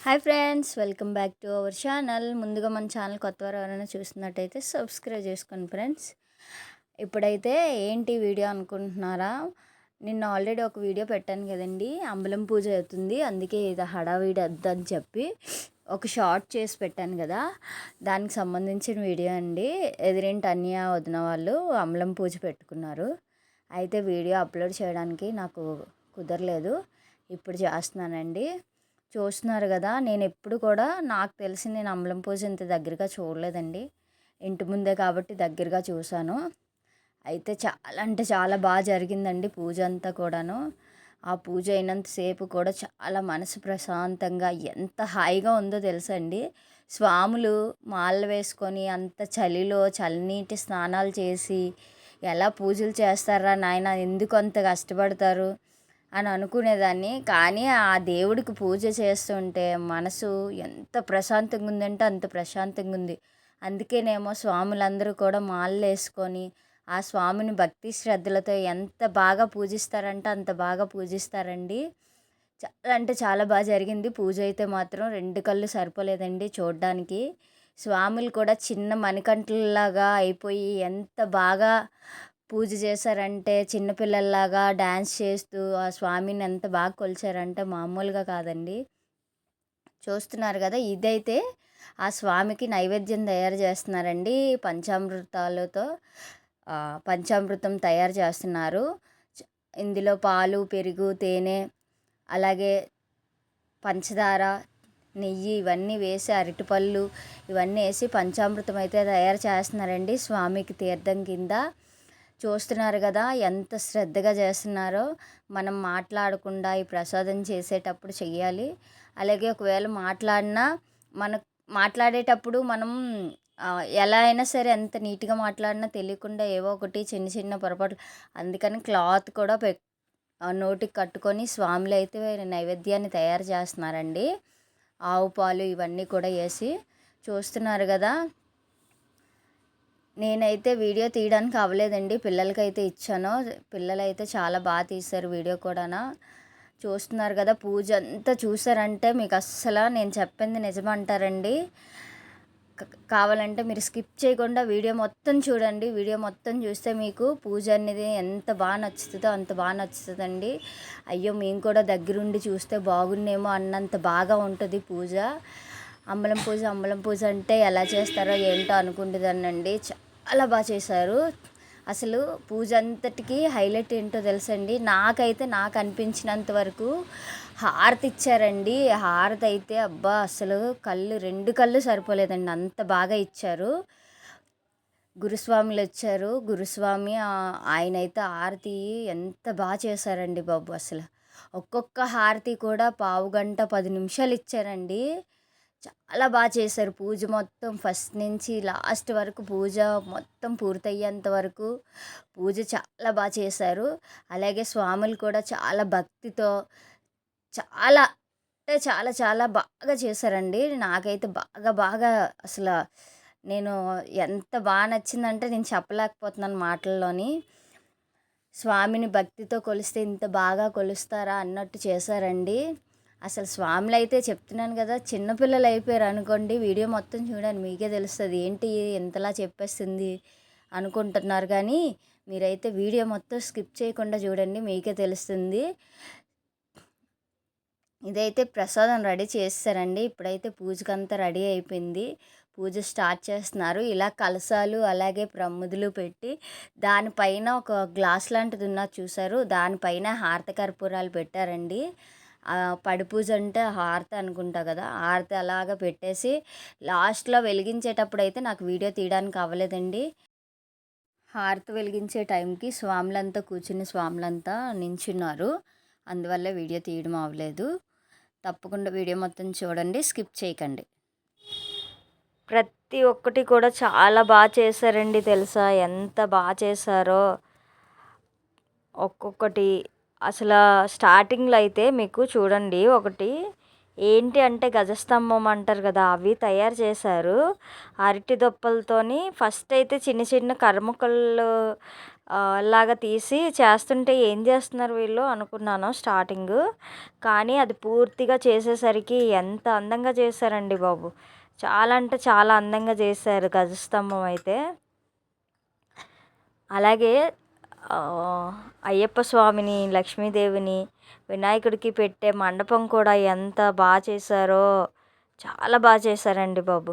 Hi friends, welcome back to our channel. ముందుగా మన channel కొత్తవారు ఎవరైనా చూస్తున్నట్టయితే సబ్స్క్రైబ్ చేసుకోండి ఫ్రెండ్స్. ఇప్పుడైతే ఏంటి వీడియో అనుకుంటున్నారా? నిన్న ఆల్రెడీ ఒక వీడియో పెట్టాను కదండి, అంబలం పూజ అవుతుంది, అందుకే ఇది హడావిడి వద్దని చెప్పి ఒక షార్ట్ చేసి పెట్టాను కదా, దానికి సంబంధించిన వీడియో అండి. ఎదురింటి అన్య వదిన వాళ్ళు అంబలం పూజ పెట్టుకున్నారు. అయితే వీడియో అప్లోడ్ చేయడానికి నాకు కుదరలేదు, ఇప్పుడు చేస్తున్నానండి. చూస్తున్నారు కదా, నేను ఎప్పుడు కూడా నాకు తెలిసి నేను అంబలం పూజ ఇంత దగ్గరగా చూడలేదండి. ఇంటి ముందే కాబట్టి దగ్గరగా చూశాను. అయితే చాలా అంటే చాలా బాగా జరిగిందండి పూజ అంతా కూడాను. ఆ పూజ అయినంతసేపు కూడా చాలా మనసు ప్రశాంతంగా ఎంత హాయిగా ఉందో తెలుసండి. స్వాములు మాలలు వేసుకొని అంత చలిలో చల్లనీటి స్నానాలు చేసి ఎలా పూజలు చేస్తారా నాయన, ఎందుకు అంత కష్టపడతారు అని అనుకునేదాన్ని. కానీ ఆ దేవుడికి పూజ చేస్తుంటే మనసు ఎంత ప్రశాంతంగా ఉందంటే అంత ప్రశాంతంగా ఉంది. అందుకేనేమో స్వాములందరూ కూడా మాలలు వేసుకొని ఆ స్వామిని భక్తి శ్రద్ధలతో ఎంత బాగా పూజిస్తారంటే అంత బాగా పూజిస్తారండి. చాలా అంటే చాలా బాగా జరిగింది పూజ. అయితే మాత్రం 2 కళ్ళు సరిపోలేదండి చూడడానికి. స్వాములు కూడా చిన్న మణికంఠుల్లాగా అయిపోయి ఎంత బాగా పూజ చేశారంటే, చిన్నపిల్లల్లాగా డ్యాన్స్ చేస్తూ ఆ స్వామిని ఎంత బాగా కొలిచారంటే మామూలుగా కాదండి. చూస్తున్నారు కదా, ఇదైతే ఆ స్వామికి నైవేద్యం తయారు చేస్తున్నారండి. పంచామృతాలతో పంచామృతం తయారు చేస్తున్నారు. ఇందులో పాలు, పెరుగు, తేనె, అలాగే పంచదార, నెయ్యి ఇవన్నీ వేసి, అరటిపళ్ళు ఇవన్నీ వేసి పంచామృతం అయితే తయారు చేస్తున్నారండి స్వామికి తీర్థం కింద. చూస్తున్నారు కదా ఎంత శ్రద్ధగా చేస్తున్నారో. మనం మాట్లాడకుండా ఈ ప్రసాదం చేసేటప్పుడు చెయ్యాలి. అలాగే ఒకవేళ మాట్లాడినా మాట్లాడేటప్పుడు మనం ఎలా అయినా సరే ఎంత నీట్గా మాట్లాడినా తెలియకుండా ఏవో ఒకటి చిన్న చిన్న పొరపాట్లు, అందుకని క్లాత్ కూడా నోటికి కట్టుకొని స్వాములు అయితే నైవేద్యాన్ని తయారు చేస్తున్నారండి. ఆవు పాలు ఇవన్నీ కూడా వేసి. చూస్తున్నారు కదా, నేనైతే వీడియో తీయడానికి అవ్వలేదండి, పిల్లలకైతే ఇచ్చాను. పిల్లలైతే చాలా బాగా తీశారు వీడియో కూడా. చూస్తున్నారు కదా, పూజ అంతా చూసారంటే మీకు అస్సలు నేను చెప్పింది నిజమంటారండి. కావాలంటే మీరు స్కిప్ చేయకుండా వీడియో మొత్తం చూడండి. వీడియో మొత్తం చూస్తే మీకు పూజ అనేది ఎంత బాగా నచ్చుతుందో అంత బాగా నచ్చుతుందండి. అయ్యో, మేము కూడా దగ్గరుండి చూస్తే బాగున్నేమో అన్నంత బాగా ఉంటుంది పూజ. అంబలం పూజ అంటే ఎలా చేస్తారో ఏంటో అనుకుంటుందనండి. చాలా బాగా చేశారు. అసలు పూజ అంతటికి హైలైట్ ఏంటో తెలుసండి, నాకు అనిపించినంత వరకు హారతి ఇచ్చారండి. హారతి అయితే అబ్బా, అసలు 2 కళ్ళు సరిపోలేదండి, అంత బాగా ఇచ్చారు. గురుస్వాములు వచ్చారు. గురుస్వామి ఆయన అయితే హారతి ఎంత బాగా చేశారండి బాబు. అసలు ఒక్కొక్క హారతి కూడా 15 గంట 10 నిమిషాలు ఇచ్చారండి. చాలా బాగా చేశారు పూజ మొత్తం, ఫస్ట్ నుంచి లాస్ట్ వరకు పూజ మొత్తం పూర్తయ్యేంత వరకు పూజ చాలా బాగా చేశారు. అలాగే స్వాములు కూడా చాలా భక్తితో చాలా అంటే చాలా చాలా బాగా చేశారండి. నాకైతే బాగా బాగా అసలు నేను ఎంత బాగా నచ్చిందంటే నేను చెప్పలేకపోతున్నాను మాటల్లోని. స్వామిని భక్తితో కొలిస్తే ఇంత బాగా కొలుస్తారా అన్నట్టు చేశారండి. అసలు స్వాములు అయితే చెప్తున్నాను కదా, చిన్నపిల్లలు అయిపోయారు అనుకోండి. వీడియో మొత్తం చూడండి, మీకే తెలుస్తుంది ఏంటి ఎంతలా చెప్పేస్తుంది అనుకుంటున్నారు. కానీ మీరైతే వీడియో మొత్తం స్కిప్ చేయకుండా చూడండి, మీకే తెలుస్తుంది. ఇదైతే ప్రసాదం రెడీ చేస్తారండి. ఇప్పుడైతే పూజకంతా రెడీ అయిపోయింది, పూజ స్టార్ట్ చేస్తున్నారు. ఇలా కలశాలు అలాగే ప్రమిదలు పెట్టి దానిపైన ఒక గ్లాస్ లాంటిది ఉన్నది చూసారు, దానిపైన హారతి కర్పూరాలు పెట్టారండి. పడి పూజ అంటే హారతి అనుకుంటా కదా, హారతి అలాగా పెట్టేసి లాస్ట్లో వెలిగించేటప్పుడు అయితే నాకు వీడియో తీయడానికి అవ్వలేదండి. హారతి వెలిగించే టైంకి స్వాములంతా నించున్నారు, అందువల్ల వీడియో తీయడం అవ్వలేదు. తప్పకుండా వీడియో మొత్తం చూడండి, స్కిప్ చేయకండి. ప్రతి ఒక్కటి కూడా చాలా బాగా చేశారండి. తెలుసా ఎంత బాగా చేశారో ఒక్కొక్కటి. అసలు స్టార్టింగ్లో అయితే మీకు చూడండి, ఒకటి ఏంటి అంటే గజస్తంభం అంటారు కదా, అవి తయారు చేశారు అరటి దొప్పలతోని. ఫస్ట్ అయితే చిన్న చిన్న కర్ముకలు లాగా తీసి చేస్తుంటే ఏం చేస్తున్నారు వీళ్ళు అనుకున్నాను స్టార్టింగ్. కానీ అది పూర్తిగా చేసేసరికి ఎంత అందంగా చేశారండి బాబు. చాలా అంటే చాలా అందంగా చేశారు గజస్తంభం అయితే. అలాగే అయ్యప్ప స్వామిని, లక్ష్మీదేవిని, వినాయకుడికి పెట్టే మండపం కూడా ఎంత బాగా చేశారో, చాలా బాగా చేశారండి బాబు.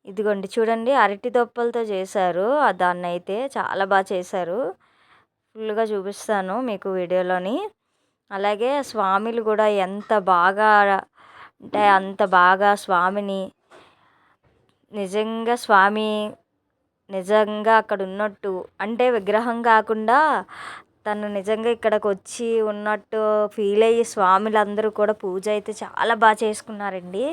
ఇదిగోండి చూడండి, అరటి దొప్పలతో చేశారు దాన్నైతే. చాలా బాగా చేశారు. ఫుల్గా చూపిస్తాను మీకు వీడియోలోని. అలాగే స్వామిలు కూడా ఎంత బాగా అంటే అంత బాగా స్వామిని నిజంగా అక్కడ ఉన్నట్టు, అంటే విగ్రహం కాకుండా తను నిజంగా ఇక్కడికి వచ్చి ఉన్నట్టు ఫీల్ అయ్యి స్వాములందరూ కూడా పూజ అయితే చాలా బాగా చేసుకున్నారండి.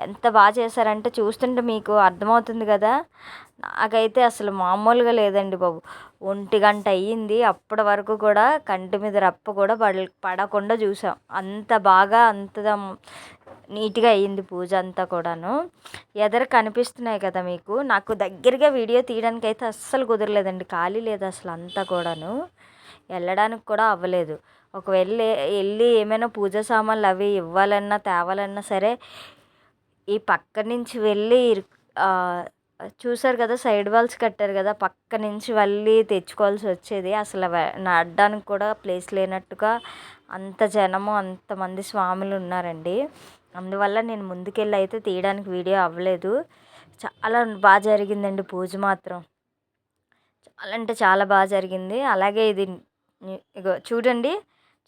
ఎంత బాగా చేశారంటే చూస్తుంటే మీకు అర్థమవుతుంది కదా. నాకైతే అసలు మామూలుగా లేదండి బాబు. 1 గంట అయ్యింది. అప్పటి వరకు కూడా కంటి మీద రెప్ప కూడా పడకుండా చూసాం. అంత బాగా అంత నీట్గా అయ్యింది పూజ అంతా కూడాను. ఎదర కనిపిస్తున్నాయి కదా మీకు. నాకు దగ్గరగా వీడియో తీయడానికి అయితే అస్సలు కుదరలేదండి. ఖాళీ లేదు అసలు అంతా కూడాను. వెళ్ళడానికి కూడా అవ్వలేదు. ఒకవేళ వెళ్ళి ఏమైనా పూజా సామాన్లు అవి ఇవ్వాలన్నా తేవాలన్నా సరే ఈ పక్క నుంచి వెళ్ళి చూసారు కదా, సైడ్ వాల్స్ కట్టారు కదా, పక్క నుంచి వెళ్ళి తెచ్చుకోవాల్సి వచ్చేది. అసలు నడడానికి కూడా ప్లేస్ లేనట్టుగా అంత జనము, అంతమంది స్వాములు ఉన్నారండి. అందువల్ల నేను ముందుకెళ్ళి అయితే తీయడానికి వీడియో అవ్వలేదు. చాలా బాగా జరిగిందండి పూజ మాత్రం. చాలా అంటే చాలా బాగా జరిగింది. అలాగే ఇది ఇగో చూడండి,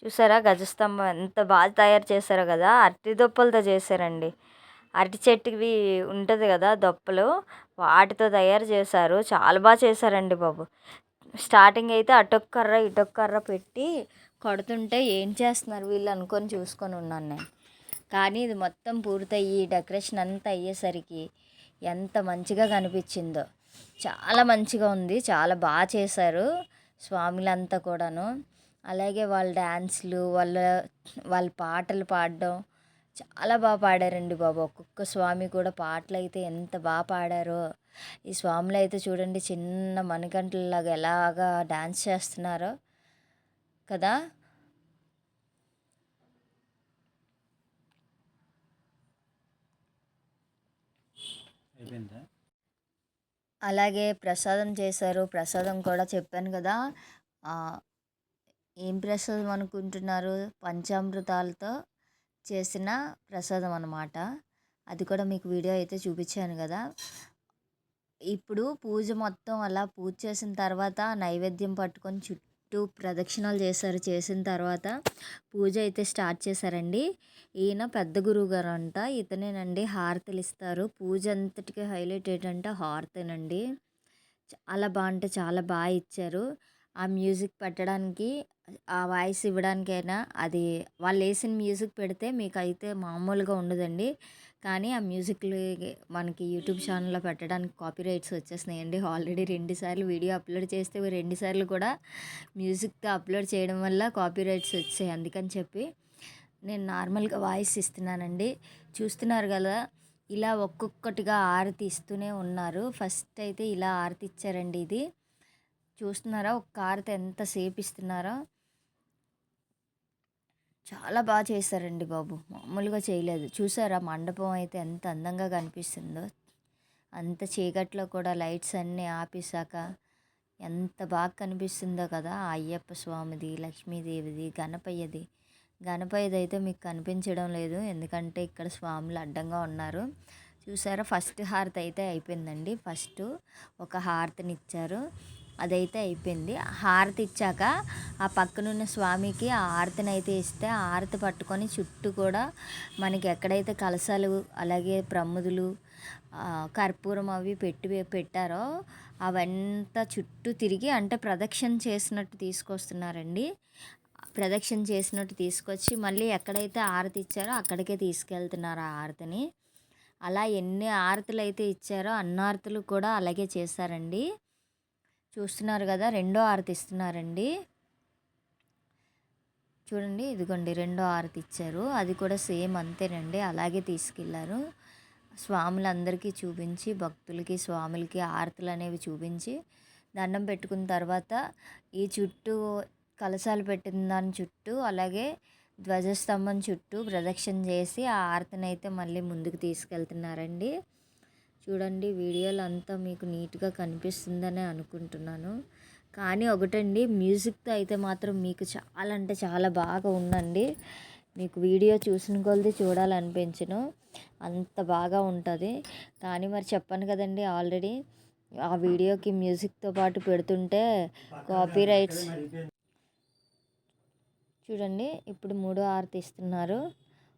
చూసారా గజస్తంభం ఎంత బాగా తయారు చేశారో కదా. అరటి దొప్పలతో చేశారండి. అరటి చెట్టువి ఉంటుంది కదా దొప్పలు, వాటితో తయారు చేశారు. చాలా బాగా చేశారండి బాబు. స్టార్టింగ్ అయితే అటొక్క కర్ర ఇటొక్క కర్ర పెట్టి కొడుతుంటే ఏం చేస్తున్నారు వీళ్ళు అనుకొని చూసుకొని ఉన్నాను నేను. కానీ ఇది మొత్తం పూర్తయ్యి డెకరేషన్ అంతా అయ్యేసరికి ఎంత మంచిగా కనిపించిందో. చాలా మంచిగా ఉంది. చాలా బాగా చేశారు స్వాములంతా కూడాను. అలాగే వాళ్ళ డ్యాన్స్లు, వాళ్ళ పాటలు పాడడం చాలా బాగా పాడారండి బాబు. ఒక్కొక్క స్వామి కూడా పాటలు అయితే ఎంత బాగా పాడారో. ఈ స్వాములు అయితే చూడండి చిన్న మణికంఠలలాగా ఎలాగా డ్యాన్స్ చేస్తున్నారో కదా. అలాగే ప్రసాదం చేశారు. ప్రసాదం కూడా చెప్పాను కదా. ఏం ప్రసాదం అనుకుంటున్నారు? పంచామృతాలతో చేసిన ప్రసాదం అన్నమాట. అది కూడా మీకు వీడియో అయితే చూపించాను కదా. ఇప్పుడు పూజ మొత్తం అలా పూజ చేసిన తర్వాత నైవేద్యం పట్టుకొని చుట్టూ ప్రదక్షిణాలు చేశారు. చేసిన తర్వాత పూజ అయితే స్టార్ట్ చేశారండి. ఈయన పెద్ద గురువు గారు అంట. ఇతనేనండి హారతులు ఇస్తారు. పూజ అంతటికి హైలైట్ ఏంటంటే హారతేనండి. చాలా బాగా అంటే చాలా బాగా ఇచ్చారు. ఆ మ్యూజిక్ పెట్టడానికి, ఆ వాయిస్ ఇవ్వడానికైనా అది వాళ్ళు వేసిన మ్యూజిక్ పెడితే మీకైతే మామూలుగా ఉండదండి. కానీ ఆ మ్యూజిక్లు మనకి యూట్యూబ్ ఛానల్లో పెట్టడానికి కాపీరైట్స్ వచ్చేసినాయండి. ఆల్రెడీ 2 సార్లు వీడియో అప్లోడ్ చేస్తే 2 సార్లు కూడా మ్యూజిక్తో అప్లోడ్ చేయడం వల్ల కాపీరైట్స్ వచ్చాయి. అందుకని చెప్పి నేను నార్మల్గా వాయిస్ ఇస్తున్నానండి. చూస్తున్నారు కదా, ఇలా ఒక్కొక్కటిగా ఆరతి ఇస్తూనే ఉన్నారు. ఫస్ట్ అయితే ఇలా ఆరతి ఇచ్చారండి. ఇది చూస్తున్నారా, ఒక్క ఆరతి ఎంతసేపు ఇస్తున్నారో. చాలా బాగా చేశారండి బాబు. మామూలుగా చేయలేదు. చూసారా మండపం అయితే ఎంత అందంగా కనిపిస్తుందో. అంత చీకట్లో కూడా లైట్స్ అన్నీ ఆపేశాక ఎంత బాగా కనిపిస్తుందో కదా. అయ్యప్ప స్వామిది, లక్ష్మీదేవిది, గణపయ్యది అయితే మీకు కనిపించడం లేదు, ఎందుకంటే ఇక్కడ స్వాములు అడ్డంగా ఉన్నారు. చూసారా, ఫస్ట్ హారతి అయితే అయిపోయిందండి. ఫస్ట్ ఒక హారతిని ఇచ్చారు, అదైతే అయిపోయింది. హారతి ఇచ్చాక ఆ పక్కనున్న స్వామికి ఆ హారతిని అయితే ఇస్తే ఆ హారతి పట్టుకొని చుట్టూ కూడా మనకి ఎక్కడైతే కలశాలు, అలాగే ప్రమిదలు, కర్పూరం అవి పెట్టారో అవంతా చుట్టూ తిరిగి అంటే ప్రదక్షిణ చేసినట్టు తీసుకొస్తున్నారండి. ప్రదక్షిణ చేసినట్టు తీసుకొచ్చి మళ్ళీ ఎక్కడైతే హారతి ఇచ్చారో అక్కడికే తీసుకెళ్తున్నారు ఆ హారతిని. అలా ఎన్ని హారతులు అయితే ఇచ్చారో అన్ని హారతులు కూడా అలాగే చేశారండి. చూస్తున్నారు కదా, రెండో హారతి ఇస్తున్నారండి. చూడండి, ఇదిగోండి రెండో హారతి ఇచ్చారు. అది కూడా సేమ్ అంతేనండి, అలాగే తీసుకెళ్లారు. స్వాములందరికీ చూపించి, భక్తులకి స్వాములకి హారతులు అనేవి చూపించి దండం పెట్టుకున్న తర్వాత ఈ చుట్టూ కలశాలు పెట్టిన దాని చుట్టూ అలాగే ధ్వజస్తంభం చుట్టూ ప్రదక్షిణ చేసి ఆ హారతిని అయితే మళ్ళీ ముందుకు తీసుకెళ్తున్నారండి. చూడండి వీడియోలో అంతా మీకు నీట్గా కనిపిస్తుందని అనుకుంటున్నాను. కానీ ఒకటండి, మ్యూజిక్తో అయితే మాత్రం మీకు చాలా అంటే చాలా బాగా ఉందండి. మీకు వీడియో చూసిన కొలది చూడాలనిపించను, అంత బాగా ఉంటుంది. కానీ మరి చెప్పాను కదండి ఆల్రెడీ, ఆ వీడియోకి మ్యూజిక్తో పాటు పెడుతుంటే కాపీ రైట్స్. చూడండి ఇప్పుడు మూడో హారతి ఇస్తున్నారు.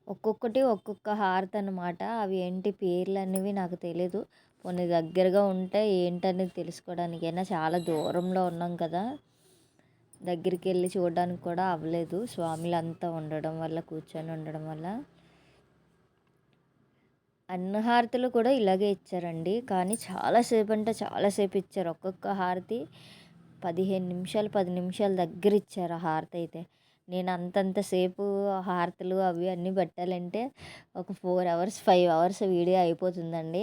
ఒక్కొక్కటి ఒక్కొక్క హారతి అన్నమాట. అవి ఏంటి పేర్లు అనేవి నాకు తెలీదు. కొన్ని దగ్గరగా ఉంటే ఏంటనేది తెలుసుకోవడానికైనా, చాలా దూరంలో ఉన్నాం కదా, దగ్గరికి వెళ్ళి చూడడానికి కూడా అవ్వలేదు స్వాములంతా ఉండడం వల్ల, కూర్చొని ఉండడం వల్ల. అన్న హారతులు కూడా ఇలాగే ఇచ్చారండి, కానీ చాలాసేపు అంటే చాలాసేపు ఇచ్చారు. ఒక్కొక్క హారతి 15 నిమిషాలు 10 నిమిషాల దగ్గర ఇచ్చారు ఆ హారతి అయితే. నేను అంతంతసేపు హారతులు అవి అన్నీ పెట్టాలంటే ఒక 4 అవర్స్ 5 అవర్స్ వీడియో అయిపోతుందండి.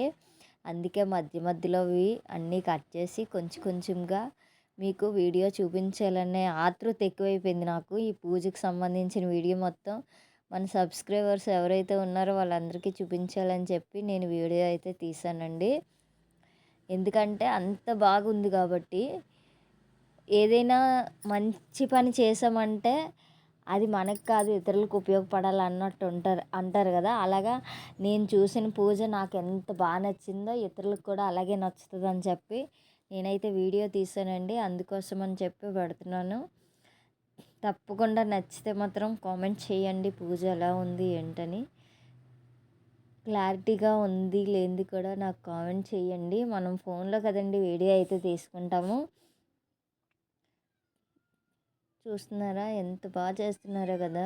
అందుకే మధ్య మధ్యలో అవి అన్నీ కట్ చేసి కొంచెం కొంచెంగా మీకు వీడియో చూపించాలనే ఆతృత ఎక్కువైపోయింది నాకు. ఈ పూజకు సంబంధించిన వీడియో మొత్తం మన సబ్స్క్రైబర్స్ ఎవరైతే ఉన్నారో వాళ్ళందరికీ చూపించాలని చెప్పి నేను వీడియో అయితే తీసానండి. ఎందుకంటే అంత బాగుంది కాబట్టి. ఏదైనా మంచి పని చేసామంటే అది మనకు కాదు ఇతరులకు ఉపయోగపడాలి అన్నట్టు అంటారు కదా. అలాగా నేను చూసిన పూజ నాకు ఎంత బాగా నచ్చిందో ఇతరులకు కూడా అలాగే నచ్చుతుందని చెప్పి నేనైతే వీడియో తీసానండి. అందుకోసం అని చెప్పి పెడుతున్నాను. తప్పకుండా నచ్చితే మాత్రం కామెంట్ చేయండి పూజ ఎలా ఉంది ఏంటని. క్లారిటీగా ఉంది లేనిది కూడా నాకు కామెంట్ చేయండి. మనం ఫోన్లో కదండి వీడియో అయితే తీసుకుంటాము. చూస్తున్నారా ఎంత బాగా చేస్తున్నారో కదా.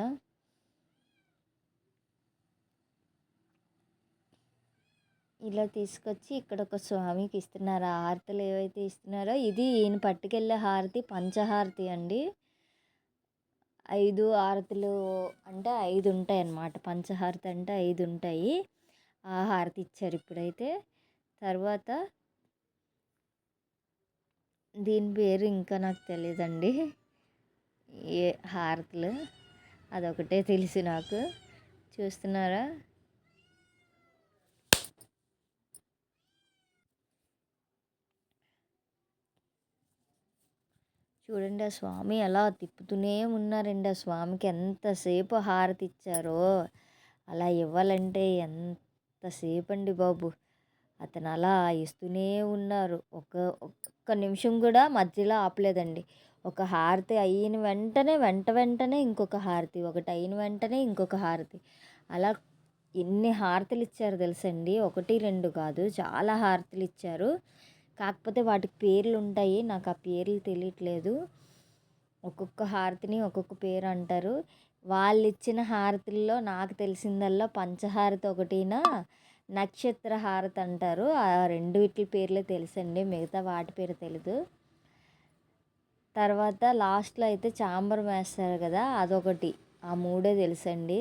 ఇలా తీసుకొచ్చి ఇక్కడ ఒక స్వామికి ఇస్తున్నారు. ఆ హారతులు ఏవైతే ఇస్తున్నారో ఇది ఈయన పట్టుకెళ్ళే హారతి పంచహారతి అండి. 5 హారతులు అంటే 5 ఉంటాయి అన్నమాట. పంచహారతి అంటే 5 ఉంటాయి. ఆ హారతి ఇచ్చారు ఇప్పుడైతే. తర్వాత దీని పేరు ఇంకా నాకు తెలియదండి, ఏ హారతులు, అదొకటే తెలుసు నాకు. చూస్తున్నారా చూడండి, ఆ స్వామి అలా తిప్పుతూనే ఉన్నారండి. ఆ స్వామికి ఎంతసేపు హారతి ఇచ్చారో అలా ఇవ్వాలంటే ఎంతసేపు అండి బాబు. అతను అలా ఇస్తూనే ఉన్నారు. ఒక్క నిమిషం కూడా మధ్యలో ఆపలేదండి. ఒక హారతి అయిన వెంటనే వెంటనే ఇంకొక హారతి, ఒకటి అయిన వెంటనే ఇంకొక హారతి, అలా ఎన్ని హారతులు ఇచ్చారు తెలుసండి. 1 2 కాదు, చాలా హారతులు ఇచ్చారు. కాకపోతే వాటికి పేర్లు ఉంటాయి, నాకు ఆ పేర్లు తెలియట్లేదు. ఒక్కొక్క హారతిని ఒక్కొక్క పేరు అంటారు. వాళ్ళు ఇచ్చిన హారతుల్లో నాకు తెలిసిందల్లా పంచహారతి ఒకటినా నక్షత్ర హారతి అంటారు. ఆ రెండిటి పేర్లే తెలుసండి, మిగతా వాటి పేరు తెలీదు. తర్వాత లాస్ట్లో అయితే చాంబరం వేస్తారు కదా, అదొకటి. ఆ 3 తెలుసండి.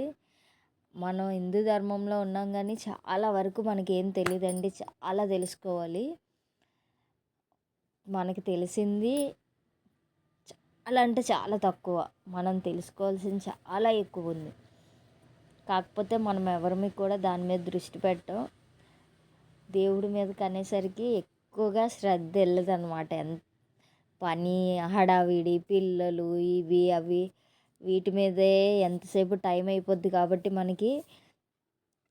మనం హిందూ ధర్మంలో ఉన్నాం కానీ చాలా వరకు మనకేం తెలియదండి, చాలా తెలుసుకోవాలి. మనకి తెలిసింది చాలా అంటే చాలా తక్కువ, మనం తెలుసుకోవాల్సింది చాలా ఎక్కువ ఉంది. కాకపోతే మనం ఎవరిమి కూడా దాని మీద దృష్టి పెట్టం. దేవుడి మీదకి అనేసరికి ఎక్కువగా శ్రద్ధ వెళ్ళదన్నమాట. పని హడావిడి పిల్లలు ఇవి అవి వీటి మీదే ఎంతసేపు టైం అయిపోద్ది కాబట్టి మనకి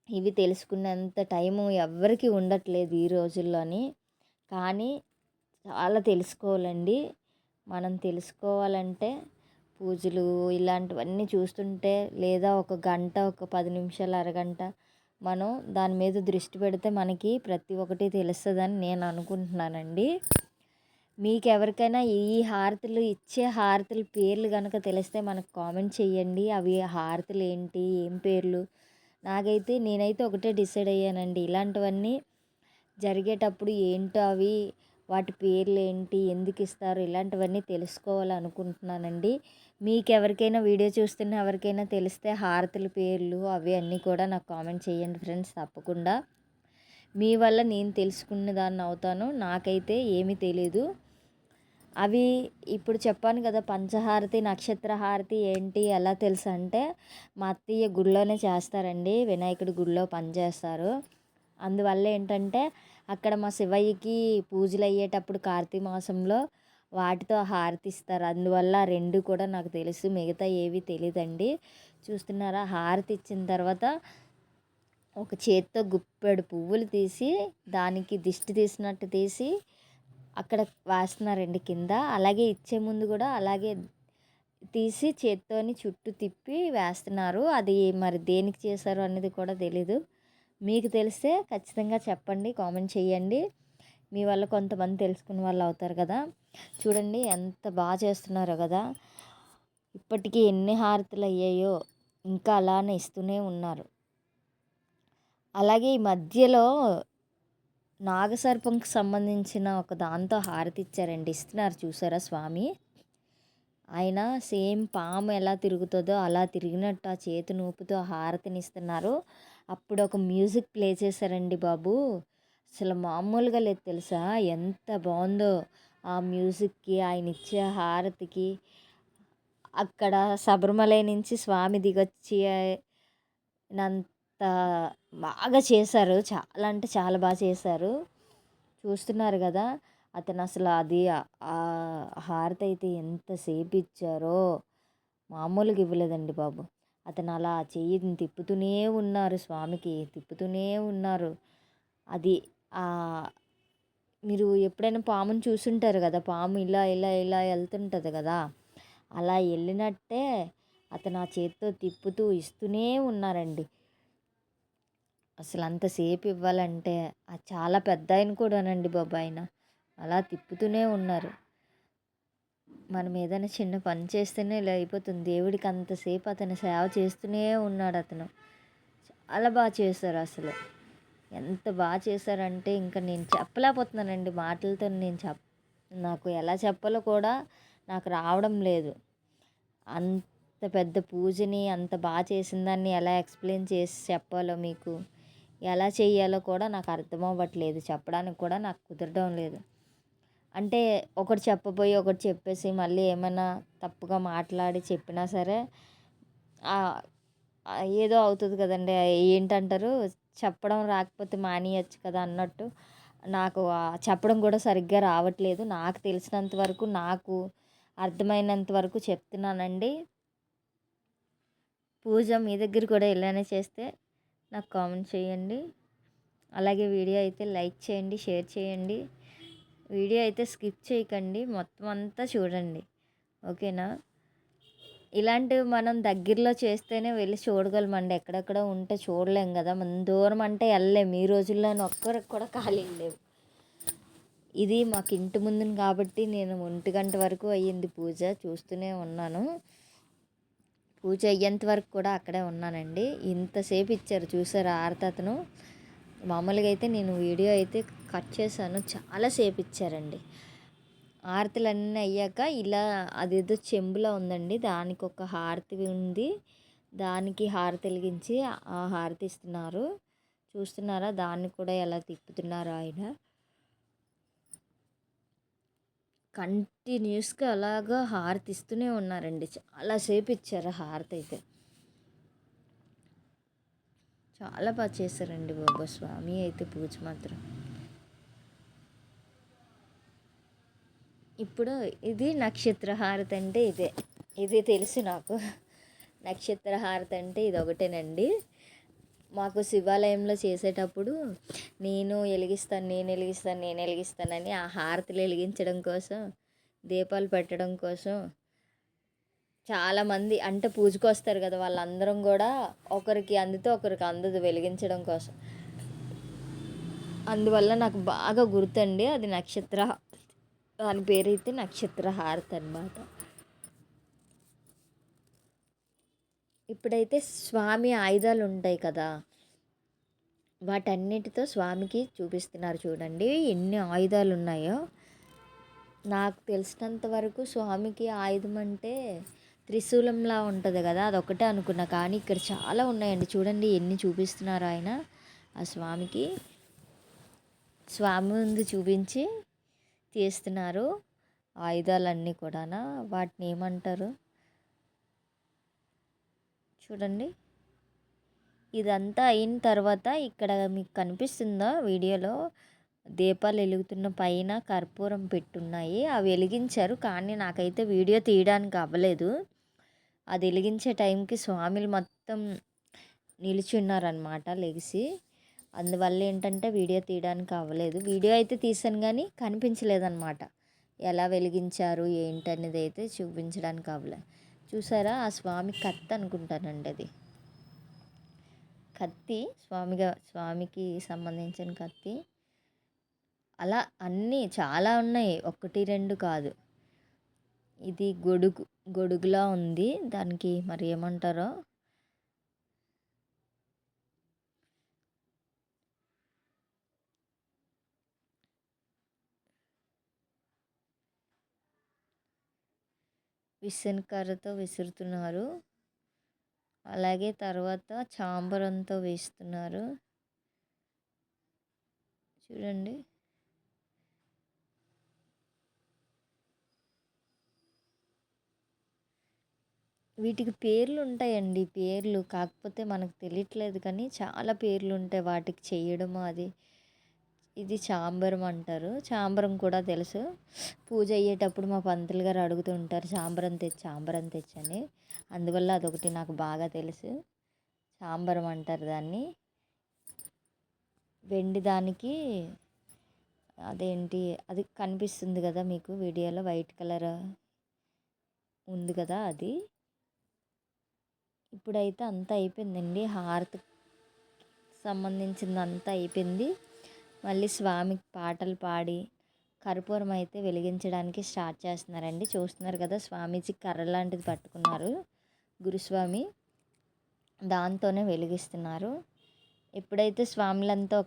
ఇవి తెలుసుకునేంత టైము ఎవ్వరికి ఉండట్లేదు ఈ రోజుల్లోని. కానీ చాలా తెలుసుకోవాలండి. మనం తెలుసుకోవాలంటే పూజలు ఇలాంటివన్నీ చూస్తుంటే, లేదా ఒక గంట ఒక 10 నిమిషాలు అరగంట మనం దాని మీద దృష్టి పెడితే మనకి ప్రతి ఒక్కటి తెలుస్తుందని నేను అనుకుంటున్నానండి. మీకు ఎవరికైనా ఈ హారతులు ఇచ్చే హారతుల పేర్లు కనుక తెలిస్తే మనకు కామెంట్ చేయండి. అవి హారతులు ఏంటి, ఏం పేర్లు. నేనైతే ఒకటే డిసైడ్ అయ్యానండి, ఇలాంటివన్నీ జరిగేటప్పుడు ఏంటో అవి, వాటి పేర్లు ఏంటి, ఎందుకు ఇస్తారు, ఇలాంటివన్నీ తెలుసుకోవాలనుకుంటున్నానండి. మీకు ఎవరికైనా వీడియో చూస్తున్న ఎవరికైనా తెలిస్తే హారతుల పేర్లు అవి అన్నీ కూడా నాకు కామెంట్ చేయండి ఫ్రెండ్స్. తప్పకుండా మీ వల్ల నేను తెలుసుకున్న దాన్ని అవుతాను. నాకైతే ఏమీ తెలీదు. అవి ఇప్పుడు చెప్పాను కదా పంచహారతి, నక్షత్ర హారతి ఏంటి ఎలా తెలుసు అంటే మా అత్తయ్య గుడిలోనే చేస్తారండి. వినాయకుడి గుడిలో పనిచేస్తారు. అందువల్ల ఏంటంటే అక్కడ మా శివయ్యకి పూజలు అయ్యేటప్పుడు కార్తీక మాసంలో వాటితో హారతి ఇస్తారు. అందువల్ల 2 కూడా నాకు తెలుసు. మిగతా ఏవి తెలీదండి. చూస్తున్నారా హారతి ఇచ్చిన తర్వాత ఒక చేత్తో గుప్పెడు పువ్వులు తీసి దానికి దిష్టి తీసినట్టు తీసి అక్కడ వేస్తున్నారండి కింద. అలాగే ఇచ్చే ముందు కూడా అలాగే తీసి చేత్తోని చుట్టూ తిప్పి వేస్తున్నారు. అది మరి దేనికి చేశారు అనేది కూడా తెలీదు. మీకు తెలిస్తే ఖచ్చితంగా చెప్పండి, కామెంట్ చేయండి. మీ వల్ల కొంతమంది తెలుసుకునే వాళ్ళు అవుతారు కదా. చూడండి ఎంత బాగా చేస్తున్నారో కదా. ఇప్పటికీ ఎన్ని హారతులు అయ్యాయో ఇంకా అలానే ఇస్తూనే ఉన్నారు. అలాగే ఈ మధ్యలో నాగసర్పంకి సంబంధించిన ఒక దాంతో హారతి ఇచ్చారండి. ఇస్తున్నారు చూసారా స్వామి. ఆయన సేమ్ పాము ఎలా తిరుగుతుందో అలా తిరిగినట్టు ఆ చేతి నూపుతో హారతిని ఇస్తున్నారు. అప్పుడు ఒక మ్యూజిక్ ప్లే చేశారండి బాబు. అసలు మామూలుగా లేదు తెలుసా. ఎంత బాగుందో ఆ మ్యూజిక్కి, ఆయన ఇచ్చే హారతికి. అక్కడ శబరిమలై నుంచి స్వామి దిగొచ్చి నంత బాగా చేశారు. చాలా అంటే చాలా బాగా చేశారు. చూస్తున్నారు కదా. అతను అసలు అది ఆ హారతి అయితే ఎంతసేపు ఇచ్చారో మామూలుగా ఇవ్వలేదండి బాబు. అతను అలా చెయ్యిని తిప్పుతూనే ఉన్నారు, స్వామికి తిప్పుతూనే ఉన్నారు. అది మీరు ఎప్పుడైనా పాముని చూసుంటారు కదా. పాము ఇలా ఇలా ఇలా వెళ్తుంటుంది కదా. అలా వెళ్ళినట్టే అతను ఆ చేత్తో తిప్పుతూ ఇస్తూనే ఉన్నారండి. అసలు అంతసేపు ఇవ్వాలంటే అది చాలా పెద్ద ఆయన కూడానండి బాబు. ఆయన అలా తిప్పుతూనే ఉన్నారు. మనం ఏదైనా చిన్న పని చేస్తేనే ఇలా అయిపోతుంది. దేవుడికి అంతసేపు అతను సేవ చేస్తూనే ఉన్నాడు. అతను చాలా బాగా చేశారు. అసలు ఎంత బాగా చేశారంటే ఇంకా నేను చెప్పలేకపోతున్నానండి మాటలతో. నాకు ఎలా చెప్పాలో కూడా నాకు రావడం లేదు. అంత పెద్ద పూజని అంత బాగా చేసిన దాన్ని ఎలా ఎక్స్ప్లెయిన్ చేసి చెప్పాలో, మీకు ఎలా చేయాలో కూడా నాకు అర్థం అవ్వట్లేదు. చెప్పడానికి కూడా నాకు కుదరడం లేదు. అంటే ఒకటి చెప్పబోయి ఒకటి చెప్పేసి మళ్ళీ ఏమైనా తప్పుగా మాట్లాడి చెప్పినా సరే ఏదో అవుతుంది కదండి. ఏంటంటారు, చెప్పడం రాకపోతే మానేయచ్చు కదా అన్నట్టు నాకు చెప్పడం కూడా సరిగ్గా రావట్లేదు. నాకు తెలిసినంత వరకు, నాకు అర్థమైనంత వరకు చెప్తున్నానండి. పూజ మీ దగ్గర కూడా ఇలానే చేస్తే నాకు కామెంట్ చేయండి. అలాగే వీడియో అయితే లైక్ చేయండి, షేర్ చేయండి. వీడియో అయితే స్కిప్ చేయకండి, మొత్తం అంతా చూడండి. ఓకేనా. ఇలాంటివి మనం దగ్గరలో చేస్తేనే వెళ్ళి చూడగలమండి. ఎక్కడెక్కడ ఉంటే చూడలేం కదా. మనం దూరం అంటే వెళ్ళలేము. ఈ రోజుల్లోనే ఒక్కరికి కూడా ఖాళీ లేవు. ఇది మాకు ఇంటి ముందుని కాబట్టి నేను 1 గంట వరకు అయ్యింది పూజ. చూస్తూనే ఉన్నాను. పూజ అయ్యేంత వరకు కూడా అక్కడే ఉన్నానండి. ఇంతసేపు ఇచ్చారు చూసారా హారతి అతను. మామూలుగా అయితే నేను వీడియో అయితే కట్ చేశాను. చాలాసేపు ఇచ్చారండి. హారతులన్నీ అయ్యాక ఇలా అదేదో చెంబులా ఉందండి, దానికి ఒక హారతి ఉంది. దానికి హారతి వెలిగించి ఆ హారతి ఇస్తున్నారు. చూస్తున్నారా దాన్ని కూడా ఎలా తిప్పుతున్నారు ఆయన. కంటిన్యూస్గా అలాగా హారతి ఇస్తూనే ఉన్నారండి. చాలాసేపు ఇచ్చారు హారతి అయితే. చాలా బాగా చేశారండి బాబా స్వామి అయితే పూజ మాత్రం. ఇప్పుడు ఇది నక్షత్ర హారతి అంటే ఇది తెలుసు నాకు. నక్షత్ర హారతి అంటే ఇది ఒకటేనండి. మాకు శివాలయంలో చేసేటప్పుడు నేను వెలిగిస్తానని ఆ హారతులు వెలిగించడం కోసం, దీపాలు పెట్టడం కోసం చాలామంది అంటే పూజకు వస్తారు కదా, వాళ్ళందరం కూడా ఒకరికి అందితే ఒకరికి అందదు వెలిగించడం కోసం. అందువల్ల నాకు బాగా గుర్తండి. అది నక్షత్ర, దాని పేరైతే నక్షత్ర హారతి అన్నమాట. ఇప్పుడైతే స్వామి ఆయుధాలు ఉంటాయి కదా, వాటన్నిటితో స్వామికి చూపిస్తున్నారు. చూడండి ఎన్ని ఆయుధాలు ఉన్నాయో. నాకు తెలిసినంత వరకు స్వామికి ఆయుధం అంటే త్రిశూలంలా ఉంటుంది కదా, అదొకటే అనుకున్నా. కానీ ఇక్కడ చాలా ఉన్నాయండి. చూడండి ఎన్ని చూపిస్తున్నారు ఆయన. ఆ స్వామి ముందు చూపించి తీస్తున్నారు. ఆయుధాలన్నీ కూడానా, వాటిని ఏమంటారు చూడండి. ఇదంతా అయిన తర్వాత ఇక్కడ మీకు కనిపిస్తుందా వీడియోలో దీపాలు వెలుగుతున్న పైన కర్పూరం పెట్టున్నాయి. అవి వెలిగించారు, కానీ నాకైతే వీడియో తీయడానికి అవ్వలేదు. అది వెలిగించే టైంకి స్వామిలు మొత్తం నిలిచి ఉన్నారనమాట లెగిసి. అందువల్ల ఏంటంటే వీడియో తీయడానికి అవ్వలేదు. వీడియో అయితే తీసాను కానీ కనిపించలేదన్నమాట. ఎలా వెలిగించారు ఏంటనేది అయితే చూపించడానికి అవ్వలేదు. చూసారా, ఆ స్వామి కత్తి అనుకుంటానండి, అది కత్తి, స్వామికి సంబంధించిన కత్తి. అలా అన్నీ చాలా ఉన్నాయి, ఒకటి రెండు కాదు. ఇది గొడుగులా ఉంది, దానికి మరి ఏమంటారో. విసనకర్రతో విసురుతున్నారు. అలాగే తర్వాత చాంబరంతో వేస్తున్నారు చూడండి. వీటికి పేర్లు ఉంటాయండి, పేర్లు కాకపోతే మనకు తెలియట్లేదు, కానీ చాలా పేర్లు ఉంటాయి వాటికి చేయడము. అది ఇది చాంబరం అంటారు. చాంబరం కూడా తెలుసు. పూజ అయ్యేటప్పుడు మా పంతులు గారు అడుగుతూ ఉంటారు, చాంబరం తెచ్చని. అందువల్ల అదొకటి నాకు బాగా తెలుసు. చాంబరం అంటారు దాన్ని. వెండి దానికి అదేంటి, అది కనిపిస్తుంది కదా మీకు వీడియోలో, వైట్ కలర్ ఉంది కదా అది. ఇప్పుడైతే అంతా అయిపోయిందండి, హారతి సంబంధించింది అంతా అయిపోయింది. మళ్ళీ స్వామికి పాటలు పాడి కర్పూరం అయితే వెలిగించడానికి స్టార్ట్ చేస్తున్నారండి. చూస్తున్నారు కదా, స్వామీజీ కర్ర లాంటిది పట్టుకున్నారు, గురుస్వామి దాంతోనే వెలిగిస్తున్నారు. ఎప్పుడైతే స్వాములంతా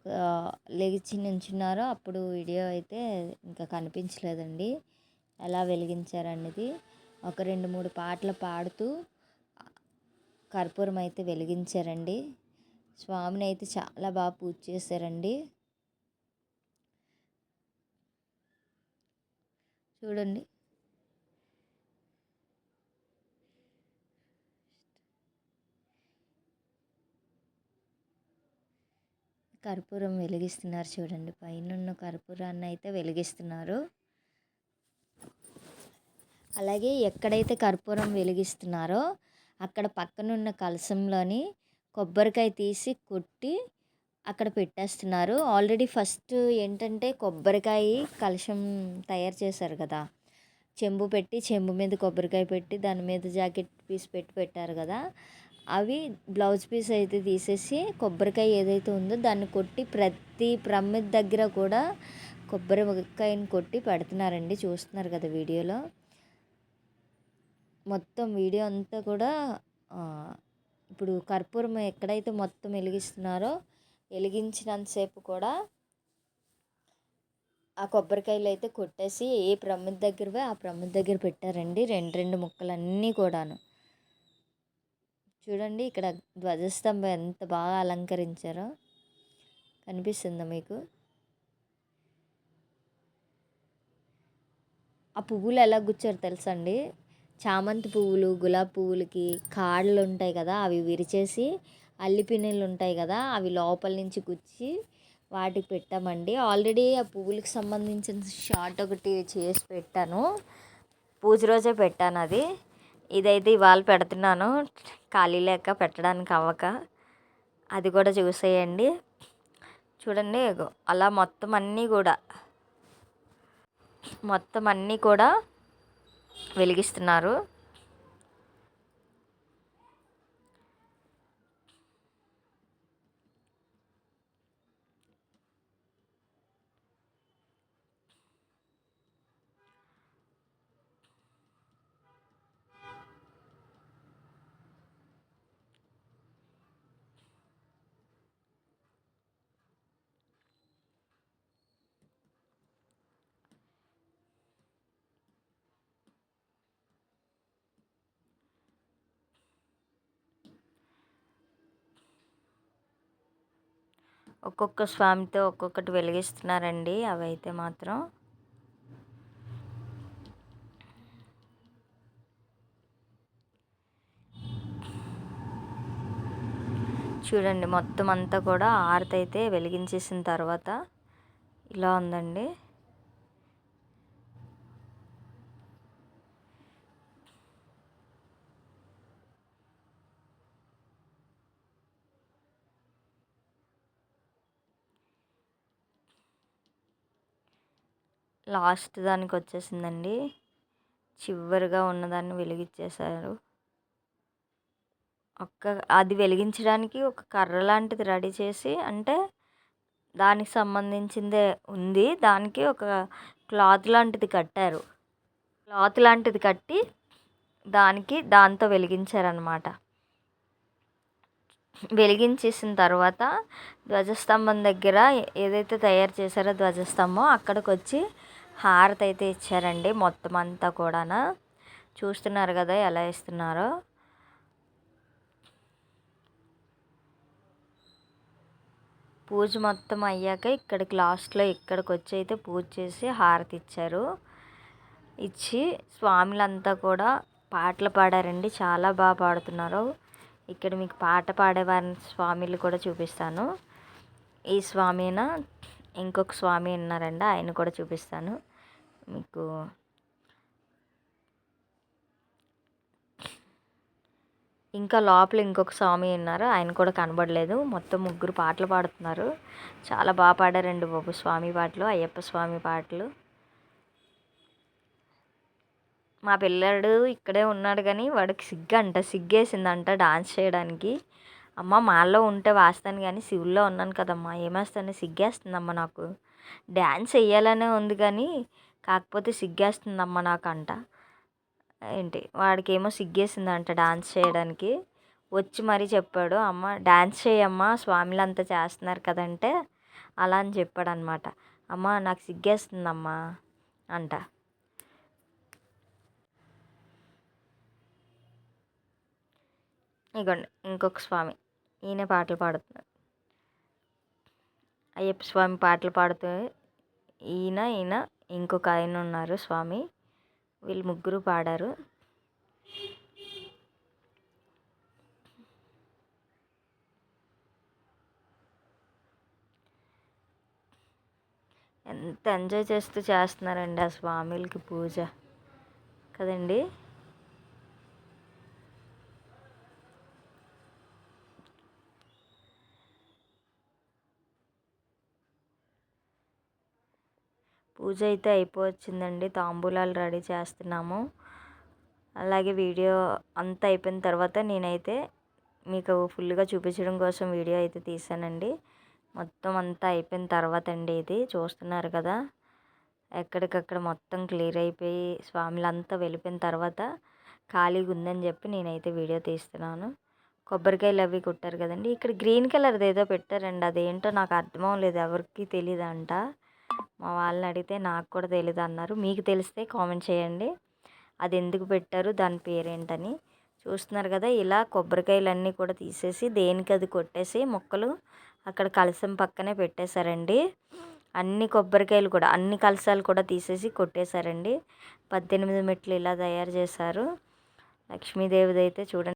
లెగిచి నించున్నారో అప్పుడు వీడియో అయితే ఇంకా కనిపించలేదండి, ఎలా వెలిగించారనేది. ఒక 2-3 పాటలు పాడుతూ కర్పూరం అయితే వెలిగించారండి. స్వామిని అయితే చాలా బాగా పూజ చేశారండి. చూడండి, కర్పూరం వెలిగిస్తున్నారు చూడండి, పైన కర్పూరాన్ని అయితే వెలిగిస్తున్నారు. అలాగే ఎక్కడైతే కర్పూరం వెలిగిస్తున్నారో అక్కడ పక్కనున్న కలశంలోని కొబ్బరికాయ తీసి కొట్టి అక్కడ పెట్టేస్తున్నారు. ఆల్రెడీ ఫస్ట్ ఏంటంటే కొబ్బరికాయ కలశం తయారు చేశారు కదా, చెంబు పెట్టి, చెంబు మీద కొబ్బరికాయ పెట్టి దాని మీద జాకెట్ పీస్ పెట్టారు కదా. అవి బ్లౌజ్ పీస్ అయితే తీసేసి కొబ్బరికాయ ఏదైతే ఉందో దాన్ని కొట్టి ప్రతి ప్రమిద దగ్గర కూడా కొబ్బరికాయని కొట్టి పెడుతున్నారండి. చూస్తున్నారు కదా వీడియోలో. మొత్తం వీడియో అంతా కూడా ఇప్పుడు కర్పూరం ఎక్కడైతే మొత్తం వెలిగిస్తున్నారో వెలిగించినంతసేపు కూడా ఆ కొబ్బరికాయలు అయితే కొట్టేసి ఏ ప్రమిద దగ్గర ఆ ప్రమిద దగ్గర పెట్టారండి, 2 ముక్కలన్నీ కూడాను. చూడండి, ఇక్కడ ధ్వజస్తంభం ఎంత బాగా అలంకరించారో కనిపిస్తుందా మీకు. ఆ పువ్వులు ఎలా గుచ్చారు తెలుసా అండి, చామంతి పువ్వులు, గులాబీ పువ్వులకి కాడలు ఉంటాయి కదా, అవి విరిచేసి అల్లిపిన్నెలు ఉంటాయి కదా, అవి లోపల నుంచి గుచ్చి వాటికి పెట్టామండి. ఆల్రెడీ ఆ పువ్వులకు సంబంధించిన షార్ట్ ఒకటి చేసి పెట్టాను, పూజ రోజే పెట్టాను అది. ఇదైతే ఇవాళ పెడుతున్నాను, ఖాళీ లేక పెట్టడానికి అవ్వక. అది కూడా చూసేయండి. చూడండి, అలా మొత్తం అన్నీ కూడా వెలిగిస్తున్నారు. ఒక్కొక్క స్వామితో ఒక్కొక్కటి వెలిగిస్తున్నారండి. అవైతే మాత్రం చూడండి మొత్తం అంతా కూడా హారతి అయితే వెలిగించేసిన తర్వాత ఇలా ఉందండి. లాస్ట్ దానికి వచ్చేసిందండి. చివరిగా ఉన్నదాన్ని వెలిగించేశారు. అది వెలిగించడానికి ఒక కర్ర లాంటిది రెడీ చేసి, అంటే దానికి సంబంధించిందే ఉంది. దానికి ఒక క్లాత్ లాంటిది కట్టారు. క్లాత్ లాంటిది కట్టి దాంతో వెలిగించారనమాట. వెలిగించేసిన తర్వాత ధ్వజస్తంభం దగ్గర ఏదైతే తయారు చేశారో ధ్వజస్తంభం, అక్కడికి వచ్చి హారతి అయితే ఇచ్చారండి. మొత్తం అంతా కూడా చూస్తున్నారు కదా ఎలా ఇస్తున్నారో. పూజ మొత్తం అయ్యాక ఇక్కడికి లాస్ట్లో ఇక్కడికి వచ్చి అయితే పూజ చేసి హారతి ఇచ్చారు. ఇచ్చి స్వాములంతా కూడా పాటలు పాడారండి. చాలా బాగా పాడుతున్నారు. ఇక్కడ మీకు పాట పాడేవారిని స్వామిలు కూడా చూపిస్తాను. ఈ స్వామిన ఇంకొక స్వామి ఉన్నారండి, ఆయన కూడా చూపిస్తాను మీకు. ఇంకా లోపల ఇంకొక స్వామి ఉన్నారు, ఆయన కూడా కనబడలేదు. మొత్తం ముగ్గురు పాటలు పాడుతున్నారు. చాలా బాగా పాడారండి బాబు స్వామి పాటలు, అయ్యప్ప స్వామి పాటలు. మా పిల్లాడు ఇక్కడే ఉన్నాడు కానీ వాడికి సిగ్గేసిందంట డాన్స్ చేయడానికి. అమ్మ మాల్లో ఉంటే వేస్తాను కానీ శివుల్లో ఉన్నాను కదమ్మా, ఏమేస్తాను, సిగ్గేస్తుందమ్మా నాకు. డ్యాన్స్ వేయాలనే ఉంది కానీ కాకపోతే సిగ్గేస్తుందమ్మా నాకు అంట. ఏంటి వాడికేమో సిగ్గేసిందంట డాన్స్ చేయడానికి. వచ్చి మరీ చెప్పాడు, అమ్మ డాన్స్ చేయమ్మా స్వామిలంతా చేస్తున్నారు కదంటే అలా అని చెప్పాడు అనమాట. అమ్మ నాకు సిగ్గేస్తుందమ్మా అంట. ఇగోండి ఇంకొక స్వామి, ఈయన పాటలు పాడుతున్నాడు. అయ్యప్ప స్వామి పాటలు పాడుతూ ఈయన ఇంకొక ఆయన ఉన్నారు స్వామి, వీళ్ళు ముగ్గురు పాడారు. ఎంత ఎంజాయ్ చేస్తూ చేస్తున్నారండి ఆ స్వామిలకి పూజ కదండి. పూజ అయితే అయిపోవచ్చిందండి. తాంబూలాలు రెడీ చేస్తున్నాము. అలాగే వీడియో అంతా అయిపోయిన తర్వాత నేనైతే మీకు ఫుల్గా చూపించడం కోసం వీడియో అయితే తీసానండి. మొత్తం అంతా అయిపోయిన తర్వాత అండి ఇది చూస్తున్నారు కదా, ఎక్కడికక్కడ మొత్తం క్లియర్ అయిపోయి స్వాములంతా వెళ్ళిపోయిన తర్వాత ఖాళీగా ఉందని చెప్పి నేనైతే వీడియో తీస్తున్నాను. కొబ్బరికాయలు అవి కొట్టారు కదండి. ఇక్కడ గ్రీన్ కలర్ది ఏదో పెట్టారండి, అదేంటో నాకు అర్థం అవ్వలేదు, ఎవరికి తెలియదు అంట. మా వాళ్ళని అడిగితే నాకు కూడా తెలియదు అన్నారు. మీకు తెలిస్తే కామెంట్ చేయండి అది ఎందుకు పెట్టారు, దాని పేరేంటని. చూస్తున్నారు కదా, ఇలా కొబ్బరికాయలన్నీ కూడా తీసేసి దేనికి అది కొట్టేసి మొక్కలు అక్కడ కలశం పక్కనే పెట్టేశారండి. అన్ని కొబ్బరికాయలు కూడా అన్ని కలశాలు కూడా తీసేసి కొట్టేశారండి. 18 మెట్లు ఇలా తయారు చేశారు. లక్ష్మీదేవిది అయితే చూడండి.